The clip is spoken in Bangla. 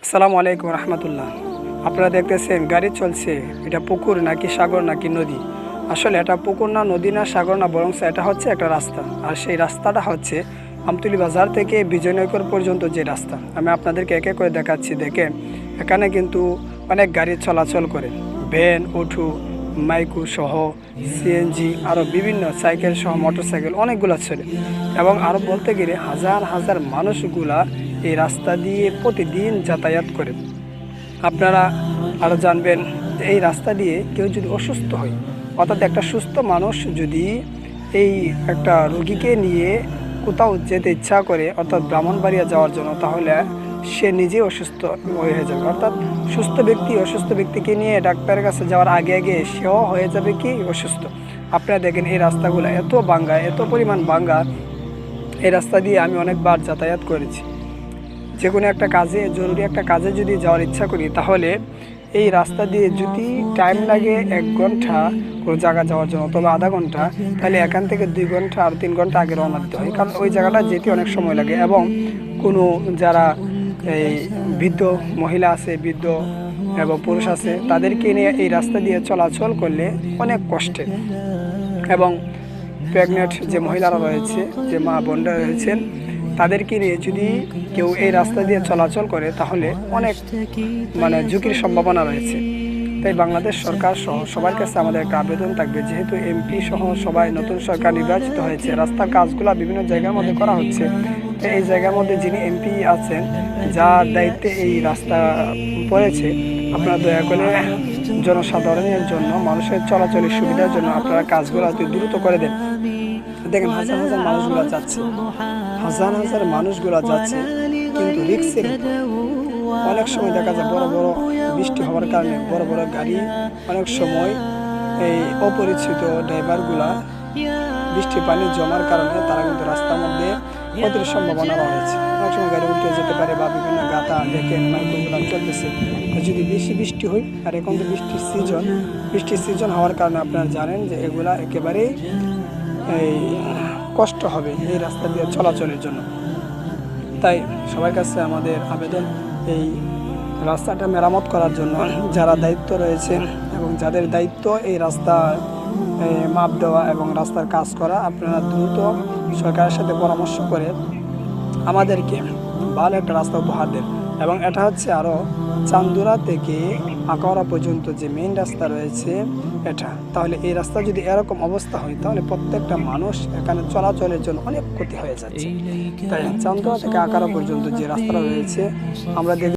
আসসালামু আলাইকুম রহমতুল্লাহ। আপনারা দেখতেছেন গাড়ি চলছে, এটা পুকুর নাকি সাগর নাকি নদী। আসলে এটা পুকুর না, নদী না, সাগর না, বরং এটা হচ্ছে একটা রাস্তা। আর সেই রাস্তাটা হচ্ছে আমতলী বাজার থেকে বিজয়নগর পর্যন্ত যে রাস্তা, আমি আপনাদেরকে একে করে দেখাচ্ছি। দেখেন এখানে কিন্তু অনেক গাড়ি চলাচল করে, ভ্যান, অটো, মাইক্রো সহ, সিএনজি, আরও বিভিন্ন সাইকেল সহ মোটরসাইকেল অনেকগুলো চলে। এবং আরও বলতে গেলে হাজার হাজার মানুষগুলা এই রাস্তা দিয়ে প্রতিদিন যাতায়াত করে। আপনারা আরও জানবেন যে এই রাস্তা দিয়ে কেউ যদি অসুস্থ হয়, অর্থাৎ একটা সুস্থ মানুষ যদি এই একটা রোগীকে নিয়ে কোথাও যেতে ইচ্ছা করে, অর্থাৎ ব্রাহ্মণবাড়িয়া যাওয়ার জন্য, তাহলে সে নিজেই অসুস্থ হয়ে যাবে। অর্থাৎ সুস্থ ব্যক্তি অসুস্থ ব্যক্তিকে নিয়ে ডাক্তারের কাছে যাওয়ার আগে আগে সেও হয়ে যাবে কি অসুস্থ। আপনারা দেখেন এই রাস্তাগুলো এত ভাঙ্গা, এত পরিমাণ ভাঙ্গা। এই রাস্তা দিয়ে আমি অনেকবার যাতায়াত করেছি। যে কোনো একটা কাজে, জরুরি একটা কাজে যদি যাওয়ার ইচ্ছা করি, তাহলে এই রাস্তা দিয়ে যদি টাইম লাগে 1 ঘন্টা কোনো জায়গা যাওয়ার জন্য, তবে আধা ঘন্টা, তাহলে এখান থেকে 2 ঘন্টা আর 3 ঘন্টা আগে রওনা দিতে হয়, কারণ ওই জায়গাটা যেতে অনেক সময় লাগে। এবং কোনো যারা এই বৃদ্ধ মহিলা আছে, বৃদ্ধ এবং পুরুষ আছে, তাদেরকে নিয়ে এই রাস্তা দিয়ে চলাচল করলে অনেক কষ্টের। এবং প্রেগনেন্ট যে মহিলারা রয়েছে, যে মা বোনরা রয়েছেন, তাদেরকে নিয়ে যদি কেউ এই রাস্তা দিয়ে চলাচল করে, তাহলে অনেক ঝুঁকির সম্ভাবনা রয়েছে। তাই বাংলাদেশ সরকার সহ সবার কাছে আমাদের একটা আবেদন থাকবে, যেহেতু এমপি সহ সবাই নতুন সরকার নির্বাচিত হয়েছে, রাস্তার কাজগুলো বিভিন্ন জায়গার মধ্যে করা হচ্ছে। তাই এই জায়গার মধ্যে যিনি এমপি আছেন, যার দায়িত্বে এই রাস্তা পড়েছে, আপনারা দয়া করে জনসাধারণের জন্য, মানুষের চলাচলের সুবিধার জন্য আপনারা কাজগুলো অতি দ্রুত করে দেন। দেখেন হাজার হাজার মানুষগুলো যাচ্ছে, হাজার হাজার মানুষগুলো যাচ্ছে, কিন্তু রিক্সের অনেক সময় দেখা যায় বড় বড় বৃষ্টি হওয়ার কারণে বড় বড় গাড়ি, অনেক সময় এই অপরিচিত ড্রাইভারগুলা বৃষ্টি পানি জমার কারণে তারা কিন্তু রাস্তার মধ্যে ক্ষতির সম্ভাবনা রয়েছে। অনেক সময় গাড়ি উল্টে যেতে পারে, বা বিভিন্ন গাতা দেখেন মাইক্রোগুলা চলতেছে। যদি বেশি বৃষ্টি হয়, আর এখন তো বৃষ্টির সিজন হওয়ার কারণে আপনারা জানেন যে এগুলা একেবারেই এই কষ্ট হবে এই রাস্তা দিয়ে চলাচলের জন্য। তাই সবার কাছে আমাদের আবেদন, এই রাস্তাটা মেরামত করার জন্য যারা দায়িত্ব রয়েছে এবং যাদের দায়িত্ব এই রাস্তা মাপ দেওয়া এবং রাস্তার কাজ করা, আপনারা দ্রুত সরকারের সাথে পরামর্শ করে আমাদেরকে ভালো একটা রাস্তা উপহার দেন। এবং এটা হচ্ছে আরও চান্দুরা থেকে আখাউড়া পর্যন্ত যে মেইন রাস্তা রয়েছে এটা, তাহলে এই রাস্তা যদি এরকম অবস্থা হয়, তাহলে প্রত্যেকটা মানুষ এখানে চলাচলের জন্য অনেক ক্ষতি হয়ে যাচ্ছে। তাই চান্দুরা থেকে আখাউড়া পর্যন্ত যে রাস্তাটা রয়েছে, আমরা